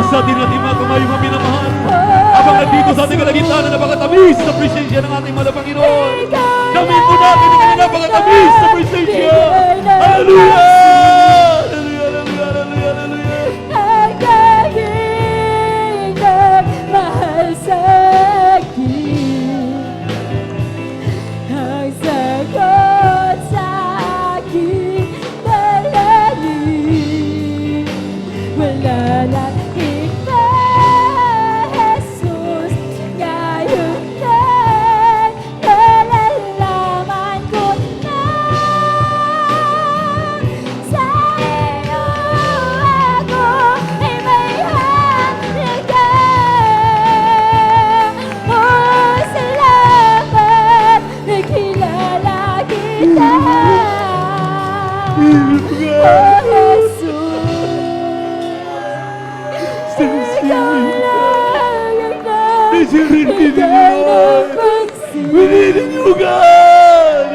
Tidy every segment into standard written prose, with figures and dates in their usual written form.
sa atin natin mga tumayo mga minamahal. Habang nandito sa ating kalagitnaan na napakatamis sa presensya ng ating mga Panginoon. Gawin po natin ang kanyang napakatamis sa presensya. Hallelujah! Hallelujah! Hallelujah! Hallelujah! Ang tanging mahal sa akin, ang sagot sa aking dalangin, wala lang iba, Jesus, ngayon lang nalalaman ko na sa iyo ako ay may halaga. Oh, salamat, nakilala kita. Oh, Jesus, ikaw lang ang nagbigay ng pansin. We need you, God!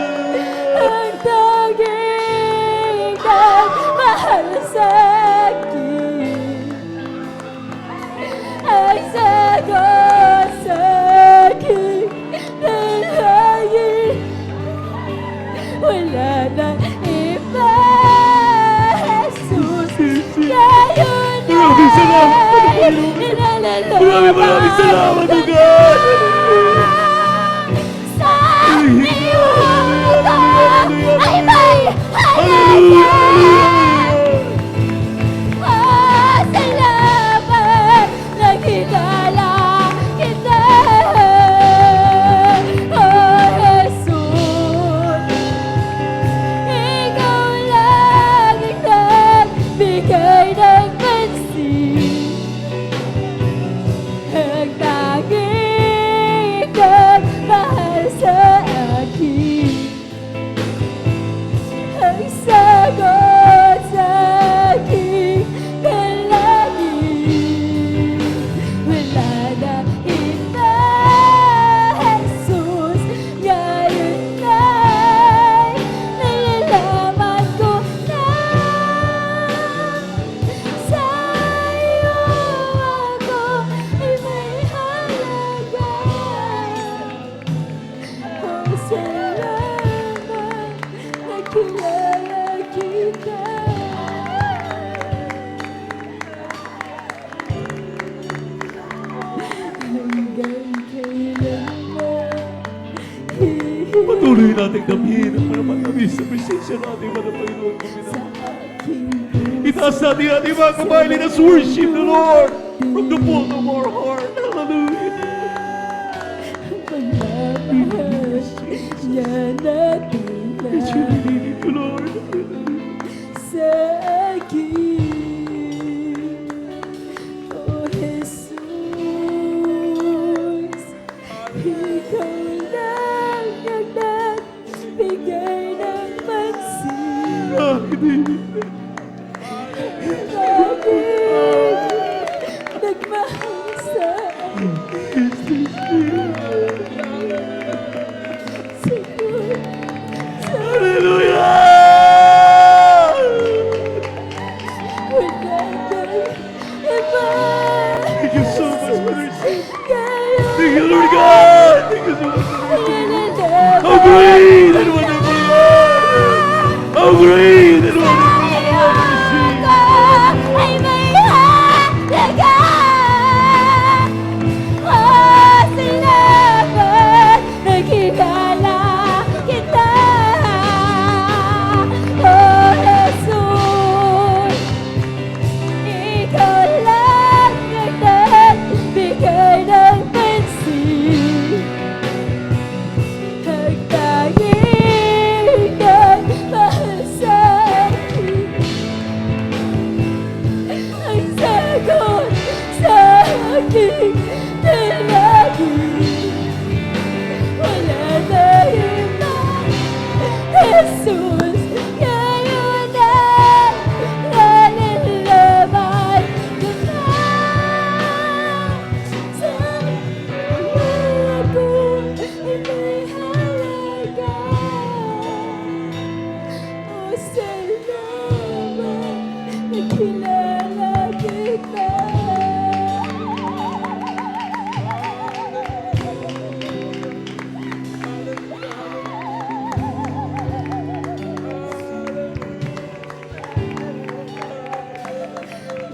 Ang tanging mahal sa Maraming salamat, Panginoon. Maraming salamat, O God. Sa iyong mundo ay may Hallelujah! halaga. Salamat, nakilala kita. Oh, Jesus, ikaw lang ang nagbigay ng pansin. Ang tanging nagmahal sa akin, ang sagot sa aking dalangin. Wala na iba, Jesus, ngayon ay nalalaman ko na sa'yo ako ay may halaga. Oh, salamat, nakilala kita. Hanggang kailanman, Patuloy nating damhin ang matamis sa presensya natin, mga Panginoon. sa aking Itaas natin ang ating mga kamay. Let us worship the Lord from the full of our heart. Hallelujah. pagmamahal niya natin It's you we need you, Lord. sa akin. Oh, Jesus, ikaw lang ang nagbigay ng pansin. Bakit nagmahal sa akin? Sagot sa Hallelujah! wala nang iba. Thank you so much, Brother. Ngayon Thank you, Lord God. Thank you so much. nalalaman How great and wonderful you are. How great and wonderful you are. ay may halaga. Oh, salamat, nakilala kita. Oh, Jesus, ikaw lang ang nagbigay ng pansin. Ang tanging nagmahal sa akin, ang sagot sa aking dalangin. Wala na iba, Jesus, ngayon ay nalalaman ko na sa'yo ako ay may halaga. Oh, salamat, nakilala kita.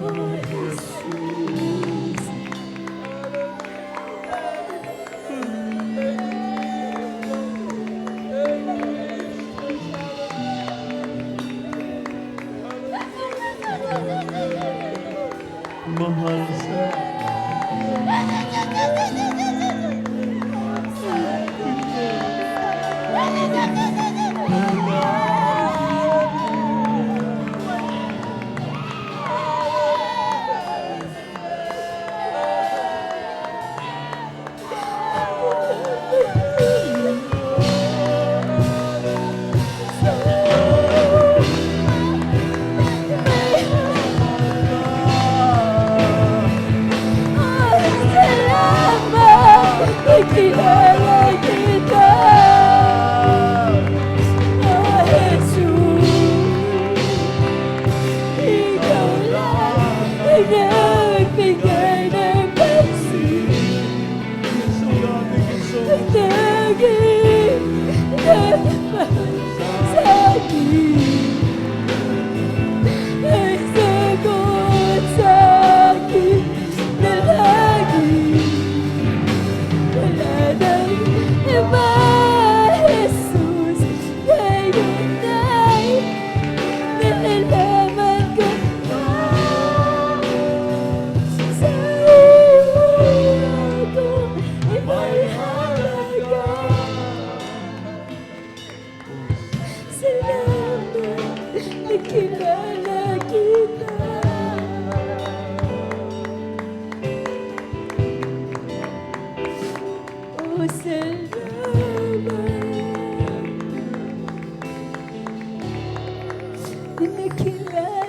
Oh, Jesus, Mahal sa salamat. nakilala